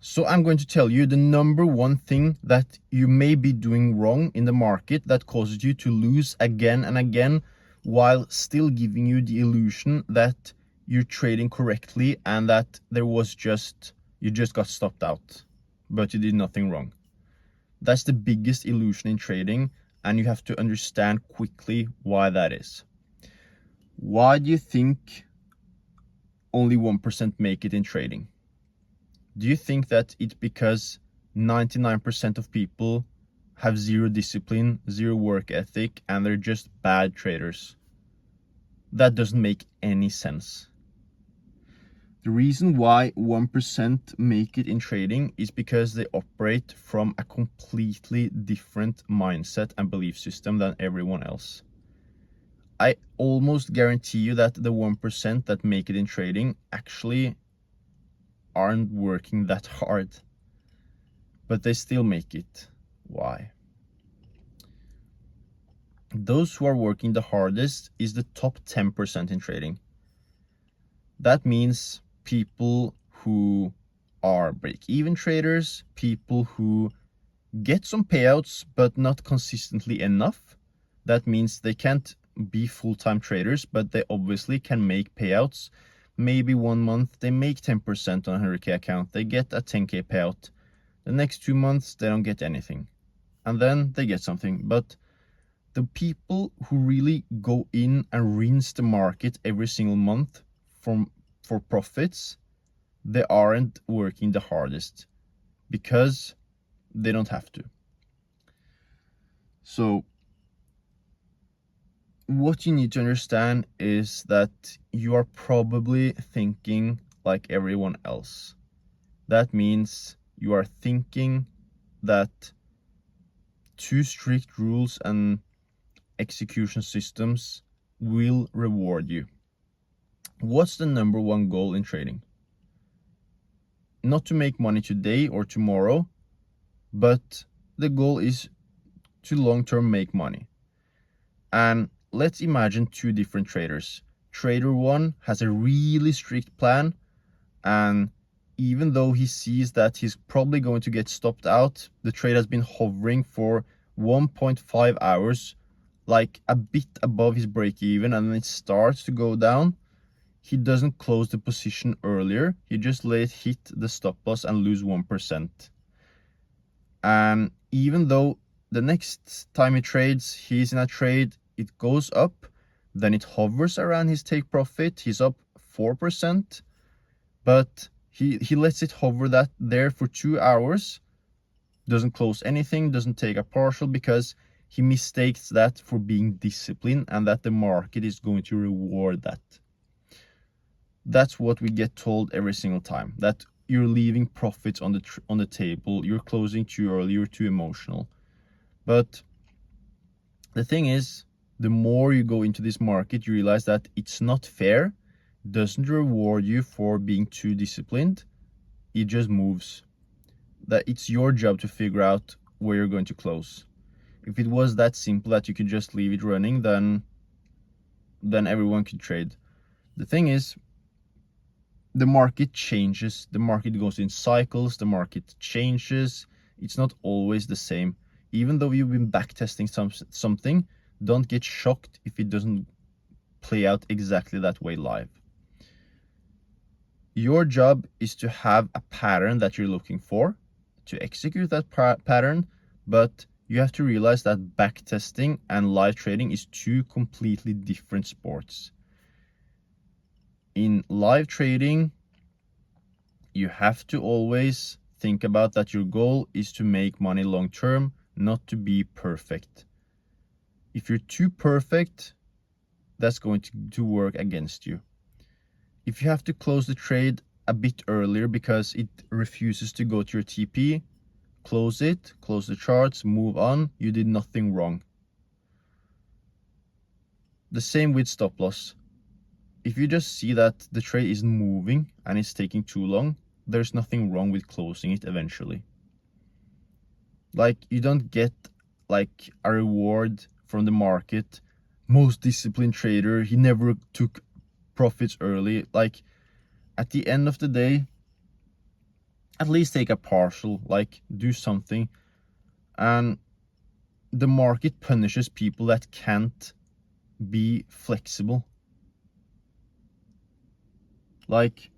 So I'm going to tell you the number one thing that you may be doing wrong in the market that causes you to lose again and again, while still giving you the illusion that you're trading correctly and that you just got stopped out, but you did nothing wrong. That's the biggest illusion in trading, and you have to understand quickly why that is. Why do you think only 1% make it in trading? Do you think that it's because 99% of people have zero discipline, zero work ethic, and they're just bad traders? That doesn't make any sense. The reason why 1% make it in trading is because they operate from a completely different mindset and belief system than everyone else. I almost guarantee you that the 1% that make it in trading actually aren't working that hard, but they still make it. Why? Those who are working the hardest is the top 10% in trading. That means people who are break-even traders, people who get some payouts but not consistently enough. That means they can't be full-time traders, but they obviously can make payouts. Maybe 1 month they make 10% on a 100k account, they get a 10k payout. The next 2 months they don't get anything, and then they get something. But the people who really go in and rinse the market every single month for profits, they aren't working the hardest because they don't have to. So what you need to understand is that you are probably thinking like everyone else. That means you are thinking that too strict rules and execution systems will reward you. What's the number one goal in trading? Not to make money today or tomorrow, but the goal is to long-term make money. And let's imagine two different traders. Trader one has a really strict plan, and even though he sees that he's probably going to get stopped out, the trade has been hovering for 1.5 hours, like a bit above his break even, and then it starts to go down. He doesn't close the position earlier, he just let it hit the stop loss and lose 1%. And even though the next time he trades, he's in a trade, it goes up, then it hovers around his take profit, he's up 4%, but he lets it hover that there for 2 hours, doesn't close anything, doesn't take a partial, because he mistakes that for being disciplined and that the market is going to reward that. That's what we get told every single time, that you're leaving profits on the table, you're closing too early, you're too emotional. But the thing is, the more you go into this market, you realize that it's not fair, doesn't reward you for being too disciplined, it just moves. That it's your job to figure out where you're going to close. If it was that simple that you could just leave it running, then everyone could trade. The thing is, the market changes, the market goes in cycles, the market changes, it's not always the same. Even though you've been backtesting something, don't get shocked if it doesn't play out exactly that way live. Your job is to have a pattern that you're looking for, to execute that pattern, but you have to realize that backtesting and live trading is two completely different sports. In live trading, you have to always think about that your goal is to make money long term, not to be perfect. If you're too perfect, that's going to work against you. If you have to close the trade a bit earlier because it refuses to go to your TP, close it, close the charts, move on, you did nothing wrong. The same with stop loss. If you just see that the trade isn't moving and it's taking too long, there's nothing wrong with closing it eventually. Like, you don't get like a reward from the market, most disciplined trader, he never took profits early. Like, at the end of the day, at least take a partial, like do something. And the market punishes people that can't be flexible. Like,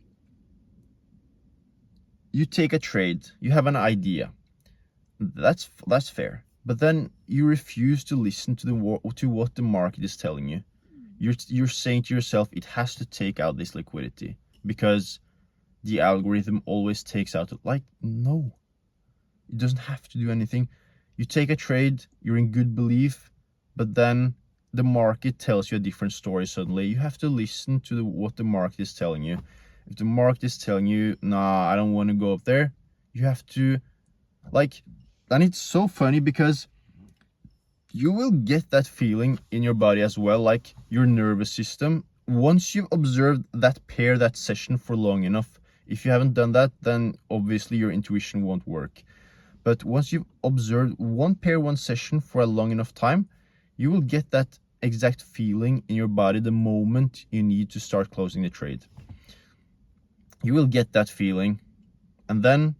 you take a trade, you have an idea, that's fair, but then you refuse to listen to what the market is telling you. You're saying to yourself, it has to take out this liquidity because the algorithm always takes out. Like, no, it doesn't have to do anything. You take a trade, you're in good belief, but then the market tells you a different story suddenly. You have to listen to what the market is telling you. If the market is telling you, nah, I don't want to go up there, you have to, like, and it's so funny because you will get that feeling in your body as well, like your nervous system. Once you've observed that pair, that session for long enough, if you haven't done that, then obviously your intuition won't work. But once you've observed one pair, one session for a long enough time, you will get that exact feeling in your body the moment you need to start closing the trade. You will get that feeling, and then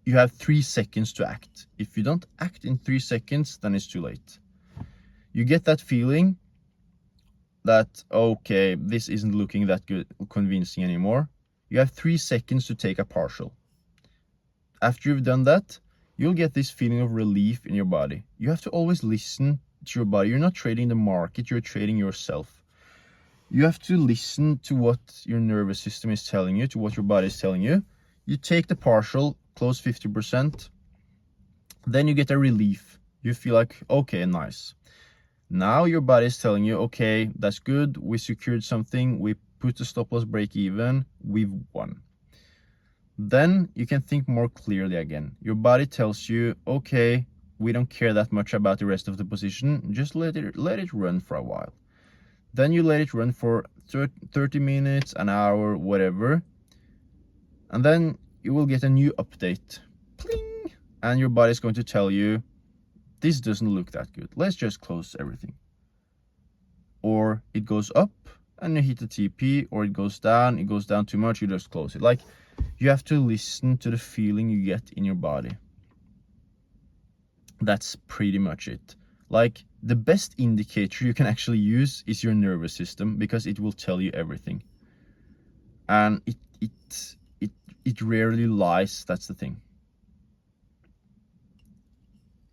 you have 3 seconds to act. If you don't act in 3 seconds, then it's too late. You get that feeling that, okay, this isn't looking that good, convincing anymore. You have 3 seconds to take a partial. After you've done that, you'll get this feeling of relief in your body. You have to always listen to your body. You're not trading the market, you're trading yourself. You have to listen to what your nervous system is telling you, to what your body is telling you. You take the partial, close 50%, then you get a relief. You feel like, okay, nice. Now your body is telling you, okay, that's good, we secured something, we put the stop loss break even, we've won. Then you can think more clearly again. Your body tells you, okay, we don't care that much about the rest of the position, just let it run for a while. Then you let it run for 30 minutes, an hour, whatever. And then you will get a new update. Pling! And your body is going to tell you, this doesn't look that good. Let's just close everything. Or it goes up and you hit the TP, or it goes down too much, you just close it. Like, you have to listen to the feeling you get in your body. That's pretty much it. Like, the best indicator you can actually use is your nervous system, because it will tell you everything. And it rarely lies, that's the thing.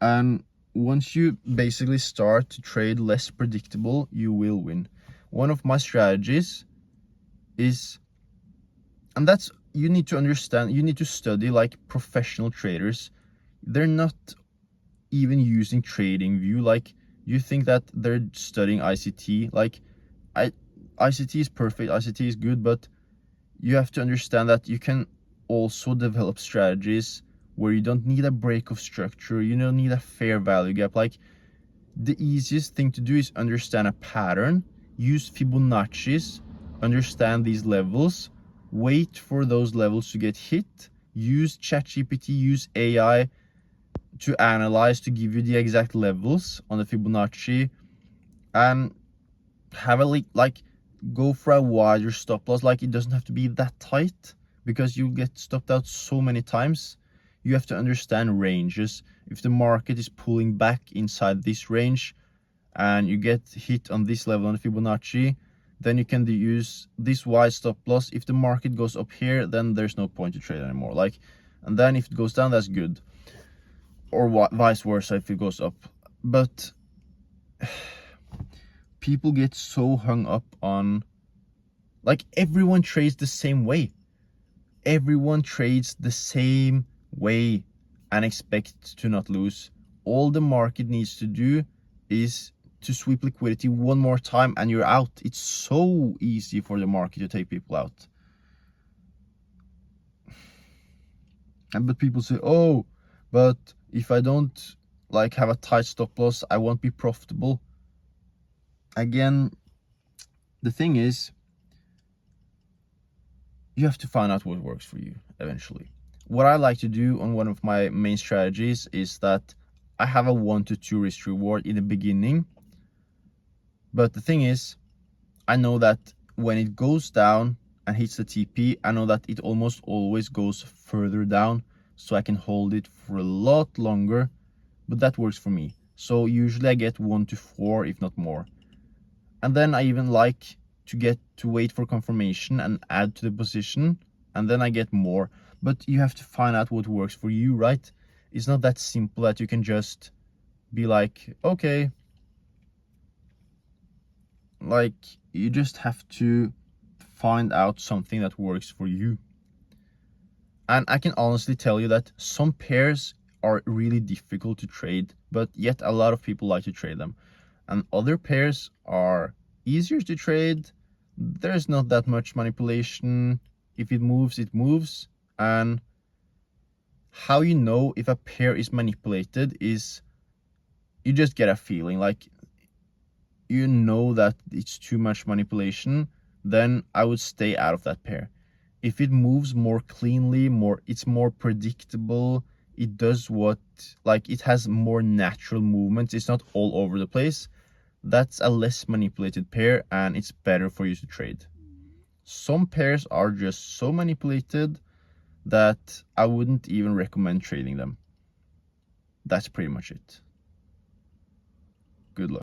And once you basically start to trade less predictable, you will win. One of my strategies is, and that's, you need to understand, you need to study like professional traders. They're not even using TradingView. Like, you think that they're studying ICT. Like, ICT is perfect, ICT is good, but you have to understand that you can also develop strategies where you don't need a break of structure, you don't need a fair value gap. Like, the easiest thing to do is understand a pattern, use Fibonacci's, understand these levels, wait for those levels to get hit, use ChatGPT, use AI to analyze, to give you the exact levels on the Fibonacci, and have a like go for a wider stop loss. Like, it doesn't have to be that tight, because you get stopped out so many times. You have to understand ranges. If the market is pulling back inside this range and you get hit on this level on the Fibonacci, then you can use this wide stop loss. If the market goes up here, then there's no point to trade anymore. Like, and then if it goes down, that's good, or vice versa if it goes up. But people get so hung up on, like, everyone trades the same way. Everyone trades the same way and expects to not lose. All the market needs to do is to sweep liquidity one more time and you're out. It's so easy for the market to take people out. But people say, oh, but if I don't like have a tight stop loss, I won't be profitable. Again, the thing is, you have to find out what works for you eventually. What I like to do on one of my main strategies is that I have a 1 to 2 risk reward in the beginning. But the thing is, I know that when it goes down, and hits the TP, I know that it almost always goes further down, so I can hold it for a lot longer, but that works for me. So usually I get 1 to 4, if not more. And then I even like to wait for confirmation and add to the position, and then I get more. But you have to find out what works for you, right? It's not that simple that you can just be like, okay, like you just have to find out something that works for you. And I can honestly tell you that some pairs are really difficult to trade, but yet a lot of people like to trade them. And other pairs are easier to trade. There's not that much manipulation. If it moves, it moves. And how you know if a pair is manipulated is you just get a feeling, like you know that it's too much manipulation, then I would stay out of that pair. If it moves more cleanly, it's more predictable, it does what, like it has more natural movements, it's not all over the place, that's a less manipulated pair and it's better for you to trade. Some pairs are just so manipulated that I wouldn't even recommend trading them. That's pretty much it. Good luck.